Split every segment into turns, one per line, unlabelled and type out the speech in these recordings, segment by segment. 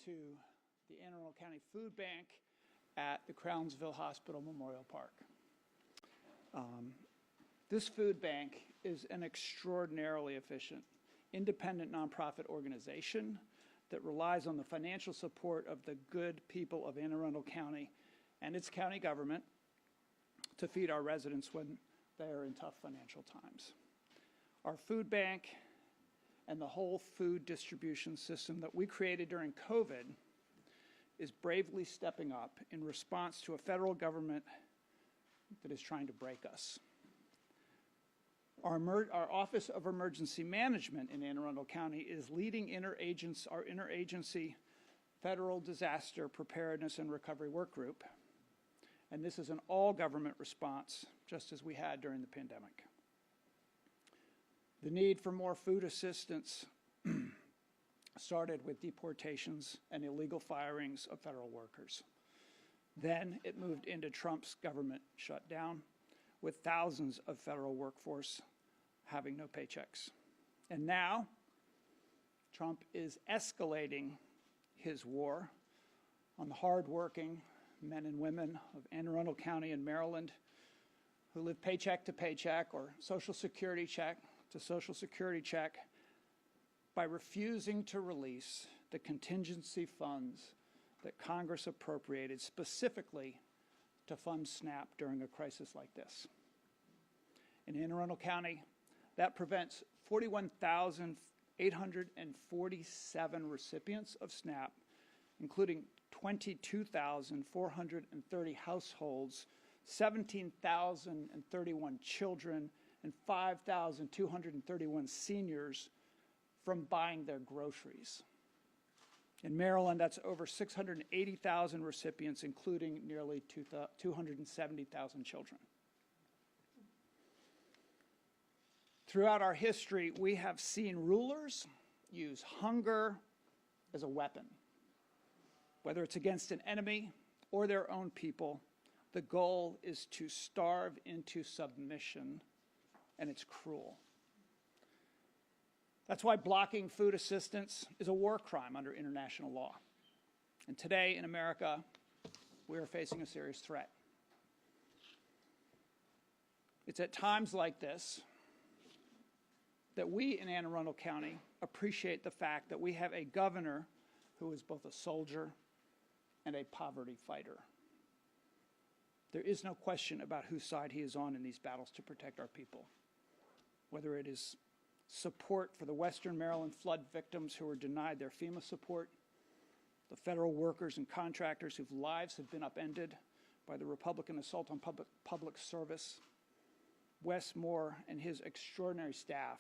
to the Anne Arundel County Food Bank at the Crownsville Hospital Memorial Park. This food bank is an extraordinarily efficient, independent nonprofit organization that relies on the financial support of the good people of Anne Arundel County and its county government to feed our residents when they are in tough financial times. Our food bank and the whole food distribution system that we created during COVID is bravely stepping up in response to a federal government that is trying to break us. Our Office of Emergency Management in Anne Arundel County is leading our interagency Federal Disaster Preparedness and Recovery Work Group. And this is an all-government response, just as we had during the pandemic. The need for more food assistance started with deportations and illegal firings of federal workers. Then it moved into Trump's government shutdown, with thousands of federal workforce having no paychecks. And now, Trump is escalating his war on the hardworking men and women of Anne Arundel County in Maryland who live paycheck to paycheck or Social Security check to Social Security check by refusing to release the contingency funds that Congress appropriated specifically to fund SNAP during a crisis like this. In Anne Arundel County, that prevents 41,847 recipients of SNAP, including 22,430 households, 17,031 children, and 5,231 seniors from buying their groceries. In Maryland, that's over 680,000 recipients, including nearly 270,000 children. Throughout our history, we have seen rulers use hunger as a weapon. Whether it's against an enemy or their own people, the goal is to starve into submission, and it's cruel. That's why blocking food assistance is a war crime under international law. And today in America, we are facing a serious threat. It's at times like this that we in Anne Arundel County appreciate the fact that we have a governor who is both a soldier and a poverty fighter. There is no question about whose side he is on in these battles to protect our people, whether it is support for the Western Maryland flood victims who were denied their FEMA support, the federal workers and contractors whose lives have been upended by the Republican assault on public service. Wes Moore and his extraordinary staff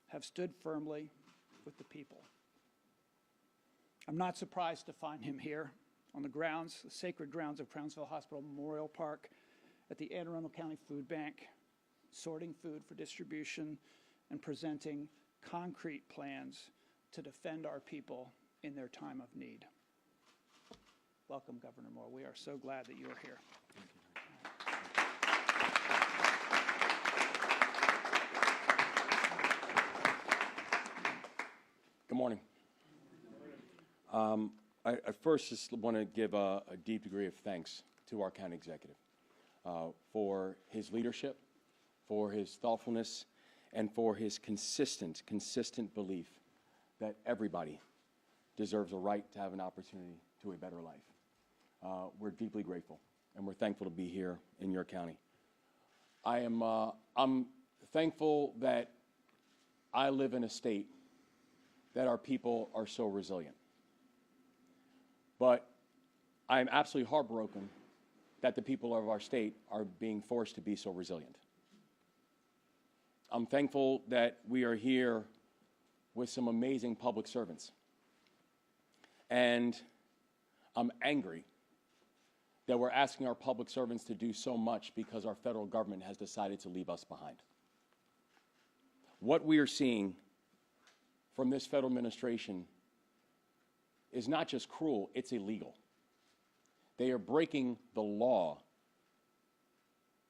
have stood firmly with the people. I'm not surprised to find him here on the grounds, the sacred grounds of Crownsville Hospital Memorial Park at the Anne Arundel County Food Bank, sorting food for distribution and presenting concrete plans to defend our people in their time of need. Welcome, Governor Moore. We are so glad that you are here.
Good morning. I first just want to give a deep degree of thanks to our county executive for his leadership, for his thoughtfulness, and for his consistent belief that everybody deserves a right to have an opportunity to a better life. We're deeply grateful, and we're thankful to be here in your county. I'm thankful that I live in a state that our people are so resilient. But I'm absolutely heartbroken that the people of our state are being forced to be so resilient. I'm thankful that we are here with some amazing public servants. And I'm angry that we're asking our public servants to do so much because our federal government has decided to leave us behind. What we are seeing from this federal administration is not just cruel, it's illegal. They are breaking the law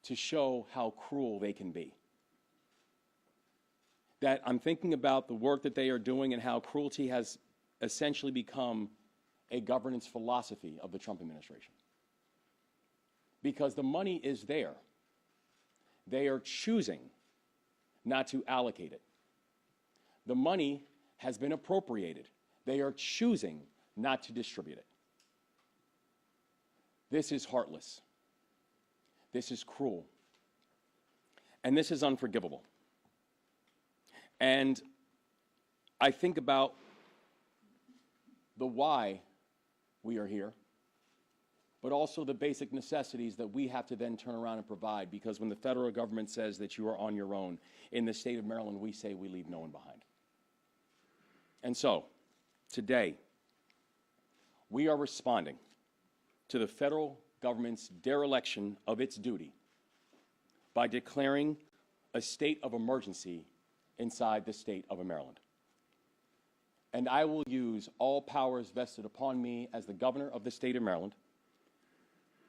to show how cruel they can be. That I'm thinking about the work that they are doing and how cruelty has essentially become a governance philosophy of the Trump administration. Because the money is there. They are choosing not to allocate it. The money has been appropriated. They are choosing not to distribute it. This is heartless. This is cruel. And this is unforgivable. And I think about the why we are here, but also the basic necessities that we have to then turn around and provide, because when the federal government says that you are on your own, in the state of Maryland, we say we leave no one behind. And so, today, we are responding to the federal government's dereliction of its duty by declaring a state of emergency inside the state of Maryland. And I will use all powers vested upon me as the governor of the state of Maryland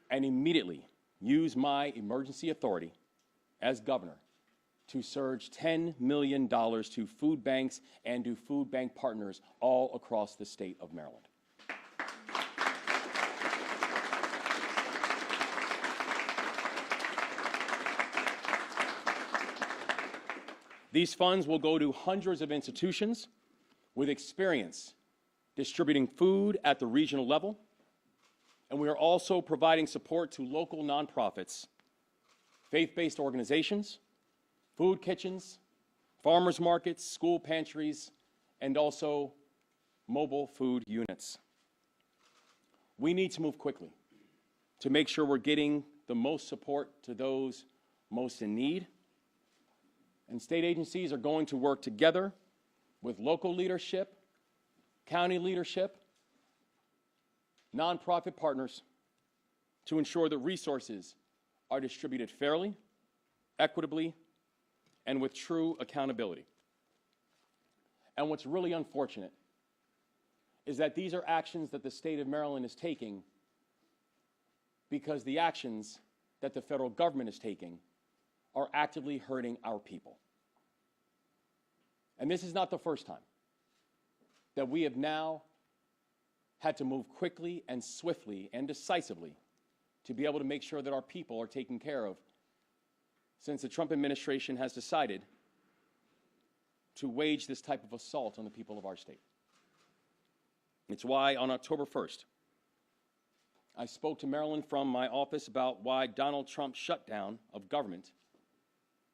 and immediately use my emergency authority as governor to surge $10 million to food banks and to food bank partners all across the state of Maryland. These funds will go to hundreds of institutions with experience distributing food at the regional level, and we are also providing support to local nonprofits, faith-based organizations, food kitchens, farmers markets, school pantries, and also mobile food units. We need to move quickly to make sure we're getting the most support to those most in need. And state agencies are going to work together with local leadership, county leadership, nonprofit partners to ensure that resources are distributed fairly, equitably, and with true accountability. And what's really unfortunate is that these are actions that the state of Maryland is taking because the actions that the federal government is taking are actively hurting our people. And this is not the first time that we have now had to move quickly and swiftly and decisively to be able to make sure that our people are taken care of, since the Trump administration has decided to wage this type of assault on the people of our state. It's why on October 1st, I spoke to Maryland from my office about why Donald Trump's shutdown of government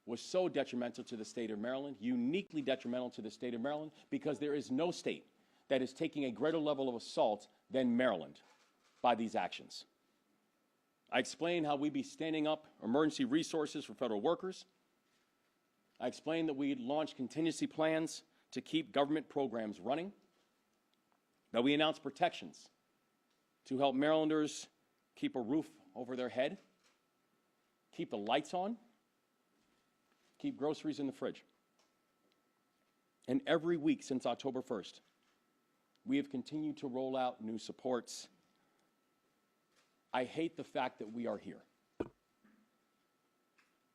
was so detrimental to the state of Maryland, uniquely detrimental to the state of Maryland, because there is no state that is taking a greater level of assault than Maryland by these actions. I explained how we'd be standing up emergency resources for federal workers. I explained that we'd launch contingency plans to keep government programs running, that we announced protections to help Marylanders keep a roof over their head, keep the lights on, keep groceries in the fridge. And every week since October 1st, we have continued to roll out new supports. I hate the fact that we are here.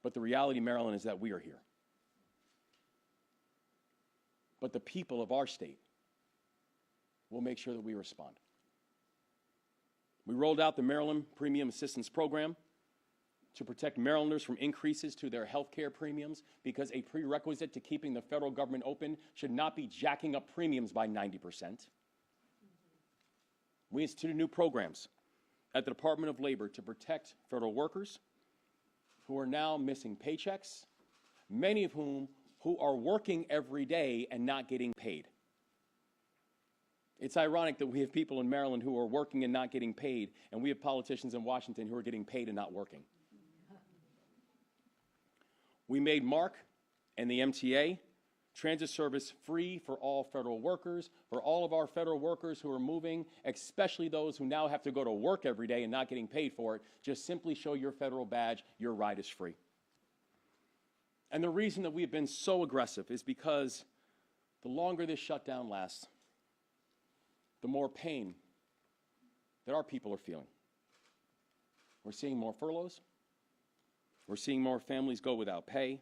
But the reality, Maryland, is that we are here. But the people of our state will make sure that we respond. We rolled out the Maryland Premium Assistance Program to protect Marylanders from increases to their health care premiums, because a prerequisite to keeping the federal government open should not be jacking up premiums by 90%. We instituted new programs at the Department of Labor to protect federal workers who are now missing paychecks, many of whom who are working every day and not getting paid. It's ironic that we have people in Maryland who are working and not getting paid, and we have politicians in Washington who are getting paid and not working. We made MARC and the MTA transit service free for all federal workers, for all of our federal workers who are moving, especially those who now have to go to work every day and not getting paid for it. Just simply show your federal badge, your ride is free. And the reason that we've been so aggressive is because the longer this shutdown lasts, the more pain that our people are feeling. We're seeing more furloughs. We're seeing more families go without pay.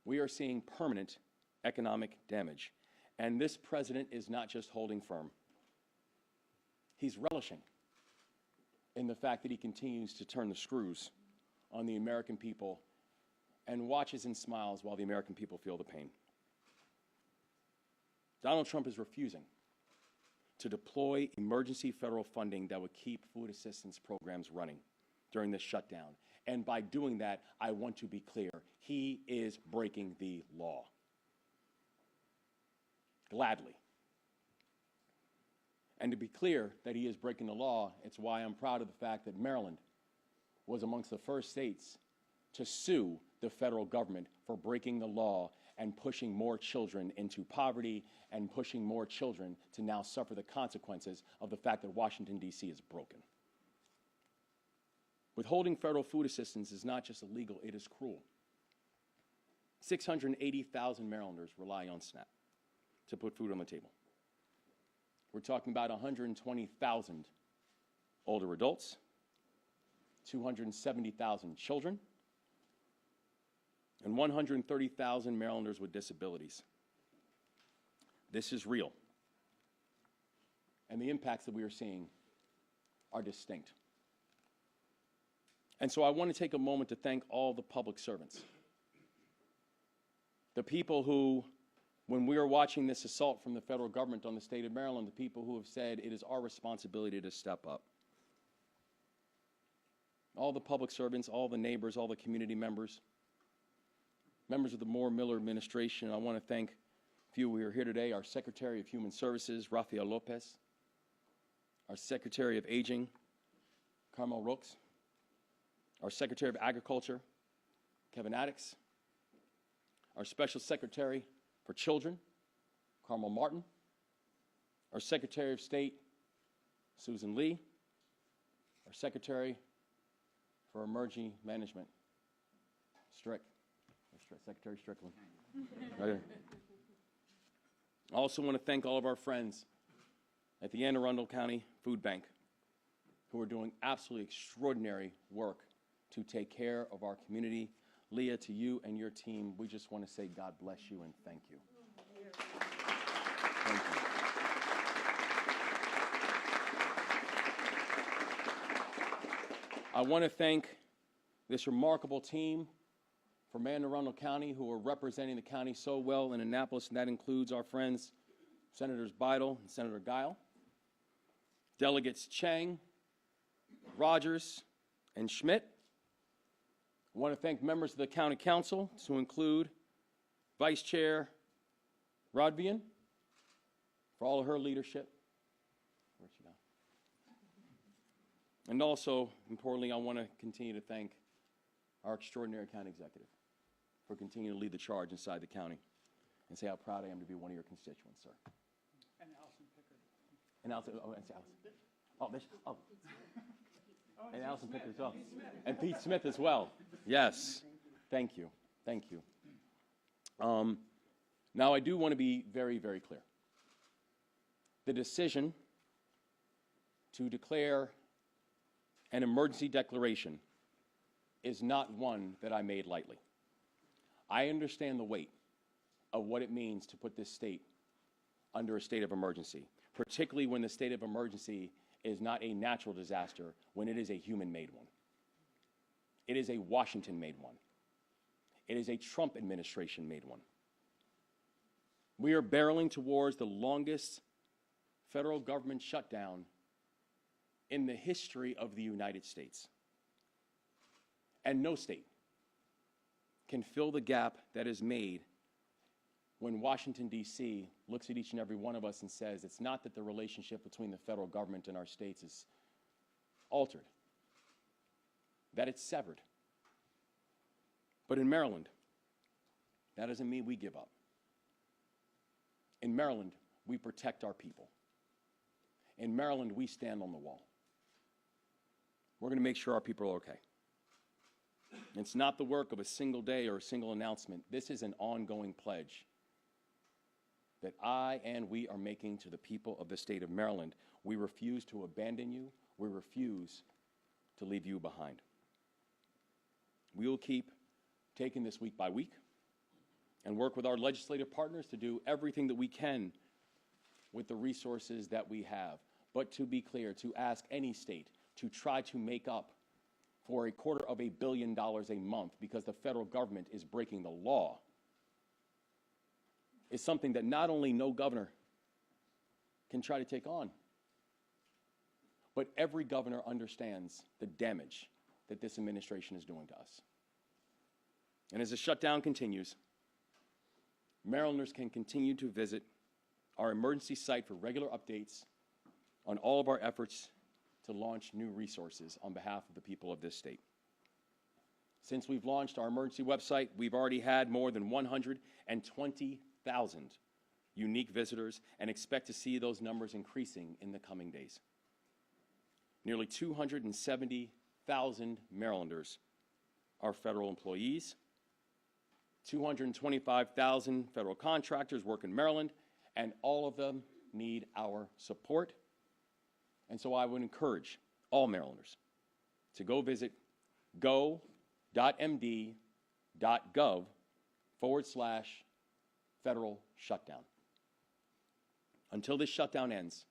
We are seeing permanent economic damage. And this president is not just holding firm. he's relishing in the fact that he continues to turn the screws on the American people and watches and smiles while the American people feel the pain. Donald Trump is refusing to deploy emergency federal funding that would keep food assistance programs running during this shutdown. And by doing that, I want to be clear, he is breaking the law. Gladly. And to be clear that he is breaking the law, it's why I'm proud of the fact that Maryland was amongst the first states to sue the federal government for breaking the law and pushing more children into poverty and pushing more children to now suffer the consequences of the fact that Washington, D.C. is broken. Withholding federal food assistance is not just illegal, it is cruel. 680,000 Marylanders rely on SNAP to put food on the table. We're talking about 120,000 older adults, 270,000 children, and 130,000 Marylanders with disabilities. This is real. And the impacts that we are seeing are distinct. And so I want to take a moment to thank all the public servants. The people who, when we are watching this assault from the federal government on the state of Maryland, the people who have said it is our responsibility to step up. All the public servants, all the neighbors, all the community members, members of the Moore-Miller administration. I want to thank a few who are here today, our Secretary of Human Services, Rafael Lopez, our Secretary of Aging, Carmel Rooks, our Secretary of Agriculture, Kevin Addix, our Special Secretary for Children, Carmel Martin, our Secretary of State, Susan Lee, our Secretary for Emergency Management, Secretary Strickland. Right here. I also want to thank all of our friends at the Anne Arundel County Food Bank who are doing absolutely extraordinary work to take care of our community. Leah, to you and your team, we just want to say God bless you and thank you. Thank you. I want to thank this remarkable team from Anne Arundel County who are representing the county so well in Annapolis, and that includes our friends Senators Beidel and Senator Guile, Delegates Chang, Rogers, and Schmidt. I want to thank members of the County Council, to include Vice Chair Rodvian, for all of her leadership. Where'd she go? And also, importantly, I want to continue to thank our extraordinary county executive for continuing to lead the charge inside the county and say how proud I am to be one of your constituents, sir.
And Allison Pickard.
And Allison, oh, and Allison. And Allison Pickard as well. And Pete Smith as well. Yes. Thank you. Thank you. Now, I do want to be very, very clear. The decision to declare an emergency declaration is not one that I made lightly. I understand the weight of what it means to put this state under a state of emergency, particularly when the state of emergency is not a natural disaster, when it is a human-made one. It is a Washington-made one. It is a Trump administration-made one. We are barreling towards the longest federal government shutdown in the history of the United States. And no state can fill the gap that is made when Washington, D.C. looks at each and every one of us and says it's not that the relationship between the federal government and our states is altered, that it's severed. But in Maryland, that doesn't mean we give up. In Maryland, we protect our people. In Maryland, we stand on the wall. We're going to make sure our people are okay. It's not the work of a single day or a single announcement. This is an ongoing pledge that I and we are making to the people of the state of Maryland. We refuse to abandon you. We refuse to leave you behind. We will keep taking this week by week and work with our legislative partners to do everything that we can with the resources that we have. but to be clear, to ask any state to try to make up for $250 million a month because the federal government is breaking the law is something that not only no governor can try to take on, but every governor understands the damage that this administration is doing to us. And as the shutdown continues, Marylanders can continue to visit our emergency site for regular updates on all of our efforts to launch new resources on behalf of the people of this state. Since we've launched our emergency website, we've already had more than 120,000 unique visitors and expect to see those numbers increasing in the coming days. Nearly 270,000 Marylanders are federal employees. 225,000 federal contractors work in Maryland, and all of them need our support. And so I would encourage all Marylanders to go visit go.md.gov/federal shutdown. Until this shutdown ends,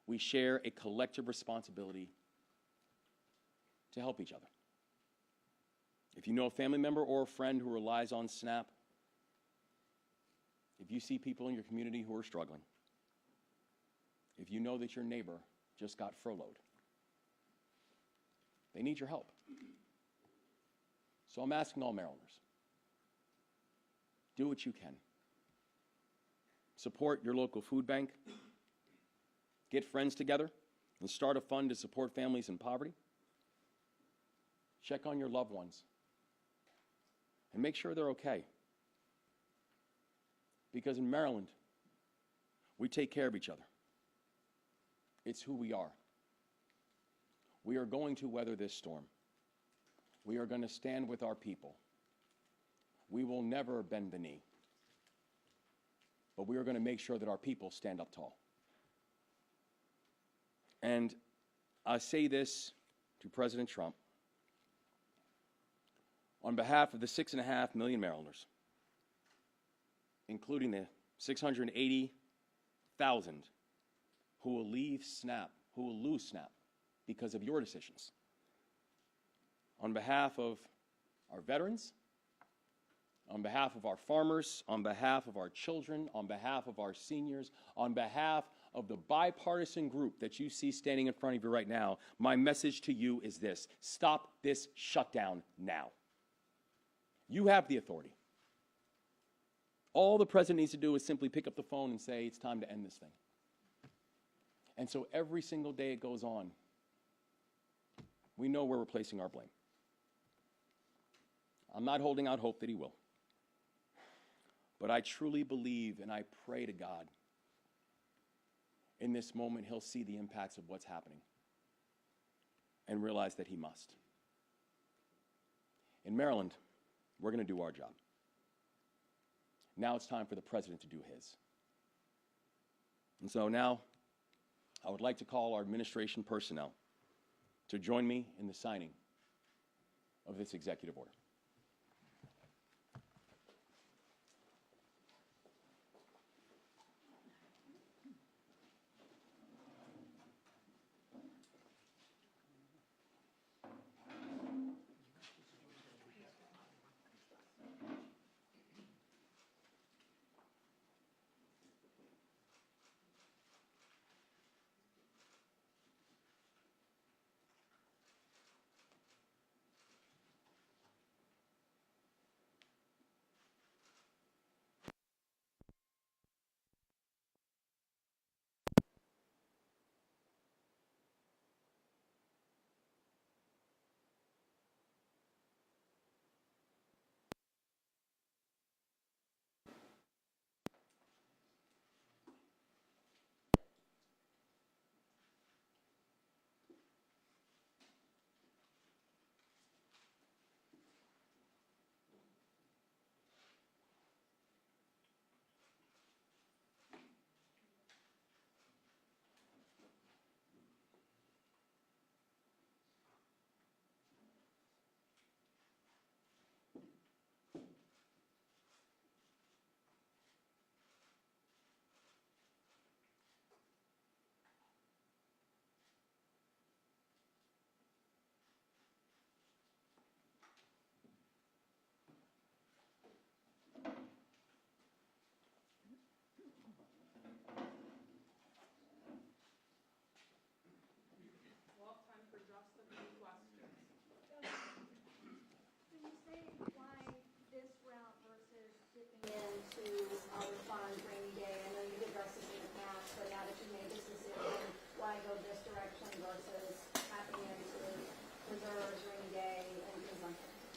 we share a collective responsibility to help each other. If you know a family member or a friend who relies on SNAP, if you see people in your community who are struggling, if you know that your neighbor just got furloughed, they need your help. So I'm asking all Marylanders, do what you can. Support your local food bank. Get friends together and start a fund to support families in poverty. Check on your loved ones and make sure they're okay. Because in Maryland, we take care of each other. It's who we are. We are going to weather this storm. We are going to stand with our people. We will never bend the knee. But we are going to make sure that our people stand up tall. And I say this to President Trump on behalf of the 6.5 million Marylanders, including the 680,000 who will leave SNAP, who will lose SNAP because of your decisions. On behalf of our veterans, on behalf of our farmers, on behalf of our children, on behalf of our seniors, on behalf of the bipartisan group that you see standing in front of you right now, my message to you is this: stop this shutdown now. You have the authority. All the president needs to do is simply pick up the phone and say, it's time to end this thing. And so every single day it goes on, we know where we're placing our blame. I'm not holding out hope that he will. But I truly believe, and I pray to God, in this moment he'll see the impacts of what's happening and realize that he must. In Maryland, we're going to do our job. Now it's time for the president to do his. And so now I would like to call our administration personnel to join me in the signing of this executive order.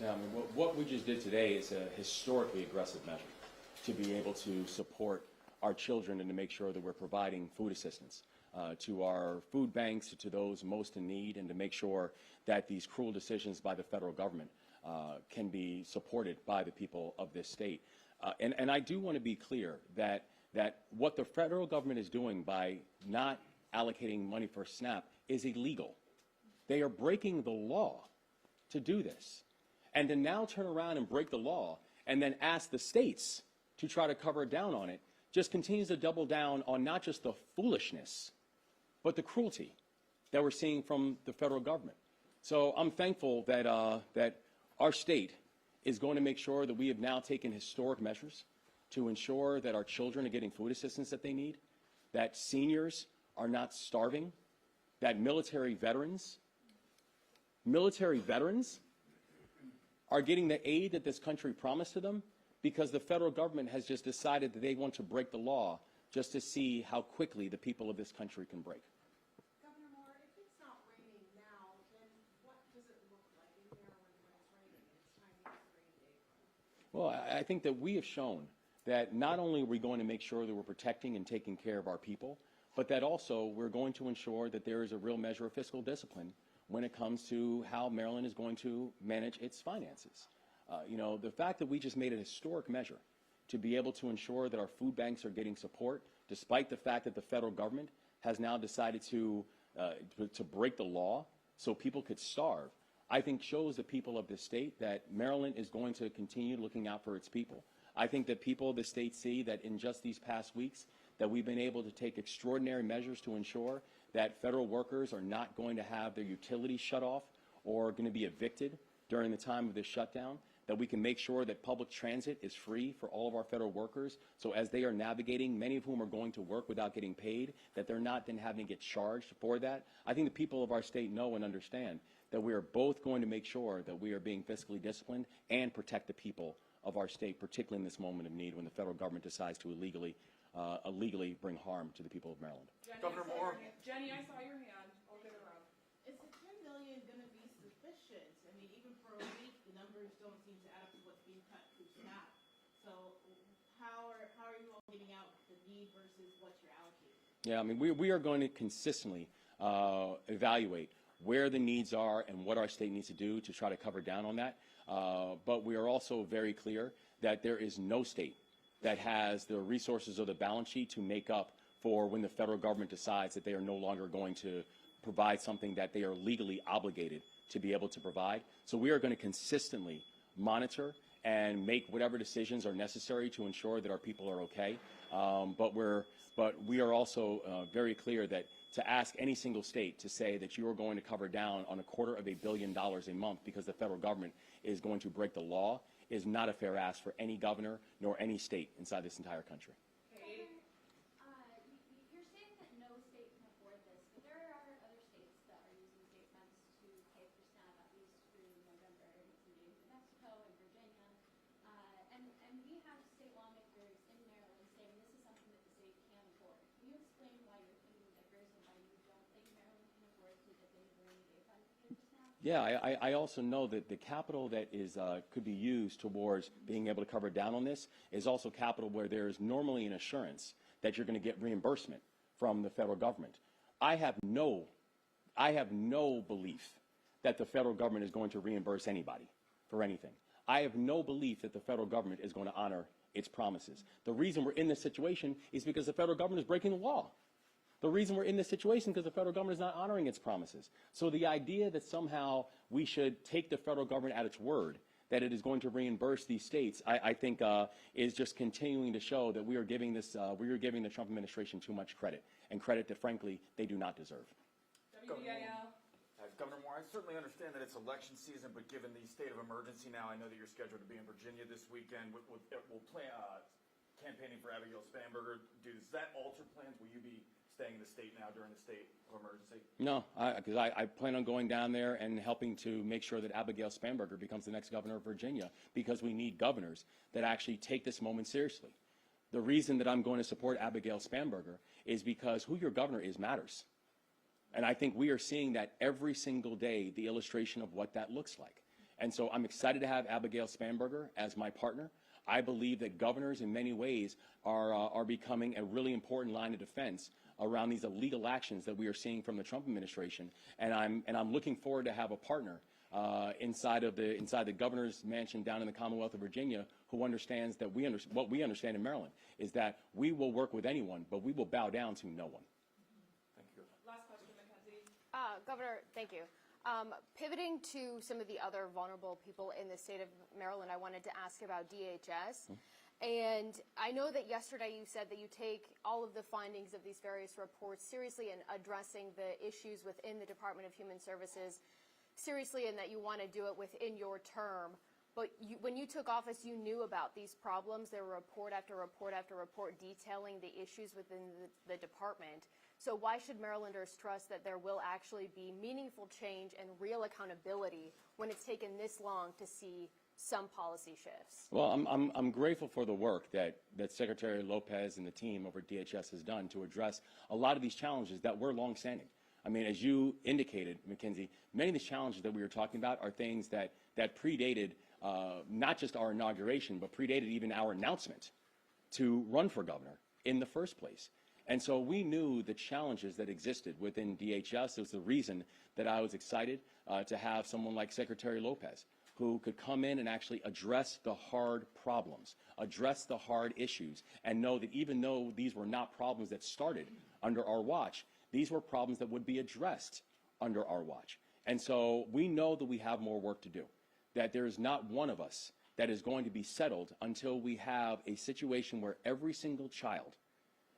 Yeah, I mean, what we just did today is a historically aggressive measure to be able to support our children and to make sure that we're providing food assistance to our food banks, to those most in need, and to make sure that these cruel decisions by the federal government can be supported by the people of this state. And I do want to be clear that what the federal government is doing by not allocating money for SNAP is illegal. They are breaking the law to do this. And to now turn around and break the law and then ask the states to try to cover down on it just continues to double down on not just the foolishness, but the cruelty that we're seeing from the federal government. So I'm thankful that, that our state is going to make sure that we have now taken historic measures to ensure that our children are getting food assistance that they need, that seniors are not starving, that military veterans are getting the aid that this country promised to them, because the federal government has just decided that they want to break the law just to see how quickly the people of this country can break.
Governor Moore, if it's not raining now, then what does it look like in Maryland when it's raining and it's time to use the rainy day fund?
Well, I think that we have shown that not only are we going to make sure that we're protecting and taking care of our people, but that also we're going to ensure that there is a real measure of fiscal discipline when it comes to how Maryland is going to manage its finances. You know, the fact that we just made a historic measure to be able to ensure that our food banks are getting support, despite the fact that the federal government has now decided to break the law so people could starve, I think shows the people of this state that Maryland is going to continue looking out for its people. I think that people of the state see that in just these past weeks that we've been able to take extraordinary measures to ensure that federal workers are not going to have their utilities shut off or going to be evicted during the time of this shutdown, that we can make sure that public transit is free for all of our federal workers, so as they are navigating, many of whom are going to work without getting paid, that they're not then having to get charged for that. I think the people of our state know and understand that we are both going to make sure that we are being fiscally disciplined and protect the people of our state, particularly in this moment of need when the federal government decides to illegally bring harm to the people of Maryland.
Governor Moore. Jenny, I saw your hand. I'll get around.
Is the $10 million going to be sufficient? I mean, even for a week, the numbers don't seem to add up to what's being cut through SNAP. So how are you all getting out the need versus what you're allocating?
Yeah, I mean, we are going to consistently evaluate where the needs are and what our state needs to do to try to cover down on that. But we are also very clear that there is no state that has the resources or the balance sheet to make up for when the federal government decides that they are no longer going to provide something that they are legally obligated to be able to provide. So we are going to consistently monitor and make whatever decisions are necessary to ensure that our people are okay. But we are also very clear that to ask any single state to say that you are going to cover down on $250 million a month because the federal government is going to break the law is not a fair ask for any governor nor any state inside this entire country.
Kate?
You're saying that no state can afford this, but there are other states that are using state funds to pay for SNAP at least through November, including New Mexico and Virginia. And we have state lawmakers in Maryland saying this is something that the state can afford. Can you explain why your thinking differs and why you don't think Maryland can afford to dip into the rainy day fund to pay for SNAP?
Yeah, I also know that the capital that is could be used towards being able to cover down on this is also capital where there's normally an assurance that you're going to get reimbursement from the federal government. I have no belief that the federal government is going to reimburse anybody for anything. I have no belief that the federal government is going to honor its promises. The reason we're in this situation is because the federal government is breaking the law. The reason we're in this situation is because the federal government is not honoring its promises. So the idea that somehow we should take the federal government at its word, that it is going to reimburse these states, I think is just continuing to show that we are giving the Trump administration too much credit, and credit that, frankly, they do not deserve.
WBIL?
Governor Moore, I certainly understand that it's election season, but given the state of emergency now, I know that you're scheduled to be in Virginia this weekend. We'll plan campaigning for Abigail Spanberger. Does that alter plans? Will you be staying in the state now during the state of emergency?
No, because I plan on going down there and helping to make sure that Abigail Spanberger becomes the next governor of Virginia, because we need governors that actually take this moment seriously. The reason that I'm going to support Abigail Spanberger is because who your governor is matters. And I think we are seeing that every single day, the illustration of what that looks like. And so I'm excited to have Abigail Spanberger as my partner. I believe that governors in many ways are becoming a really important line of defense around these illegal actions that we are seeing from the Trump administration. And I'm looking forward to have a partner inside the governor's mansion down in the Commonwealth of Virginia who understands that what we understand in Maryland is that we will work with anyone, but we will bow down to no one.
Thank you.
Last question, Mackenzie.
Governor, thank you. Pivoting to some of the other vulnerable people in the state of Maryland, I wanted to ask about DHS. And I know that yesterday you said that you take all of the findings of these various reports seriously in addressing the issues within the Department of Human Services seriously, and that you want to do it within your term. But when you took office, you knew about these problems. There were report after report after report detailing the issues within the department. So why should Marylanders trust that there will actually be meaningful change and real accountability when it's taken this long to see some policy shifts?
Well, I'm grateful for the work that Secretary Lopez and the team over at DHS has done to address a lot of these challenges that were longstanding. I mean, as you indicated, Mackenzie, many of these challenges that we were talking about are things that predated not just our inauguration, but predated even our announcement to run for governor in the first place. And so we knew the challenges that existed within DHS. It was the reason that I was excited to have someone like Secretary Lopez, who could come in and actually address the hard problems, address the hard issues, and know that even though these were not problems that started under our watch, these were problems that would be addressed under our watch. And so we know that we have more work to do, that there is not one of us that is going to be settled until we have a situation where every single child,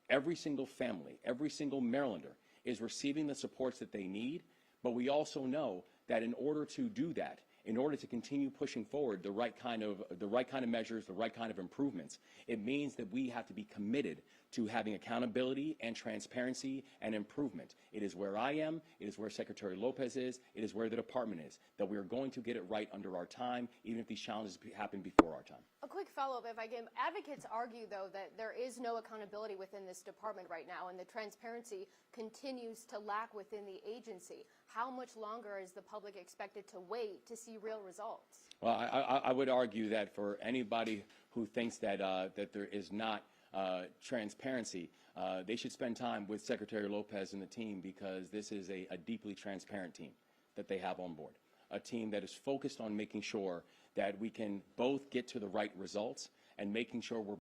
every single family, every single Marylander is receiving the supports that they need. But we also know that in order to do that, in order to continue pushing forward the right kind of measures, the right kind of improvements, it means that we have to be committed to having accountability and transparency and improvement. It is where I am, it is where Secretary Lopez is, it is where the department is, that we are going to get it right under our time, even if these challenges happen before our time.
A quick follow-up, if I can. Advocates argue, though, that there is no accountability within this department right now, and the transparency continues to lack within the agency. How much longer is the public expected to wait to see real results?
Well, I would argue that for anybody who thinks that there is not transparency, they should spend time with Secretary Lopez and the team, because this is a deeply transparent team that they have on board, a team that is focused on making sure that we can both get to the right results and making sure we're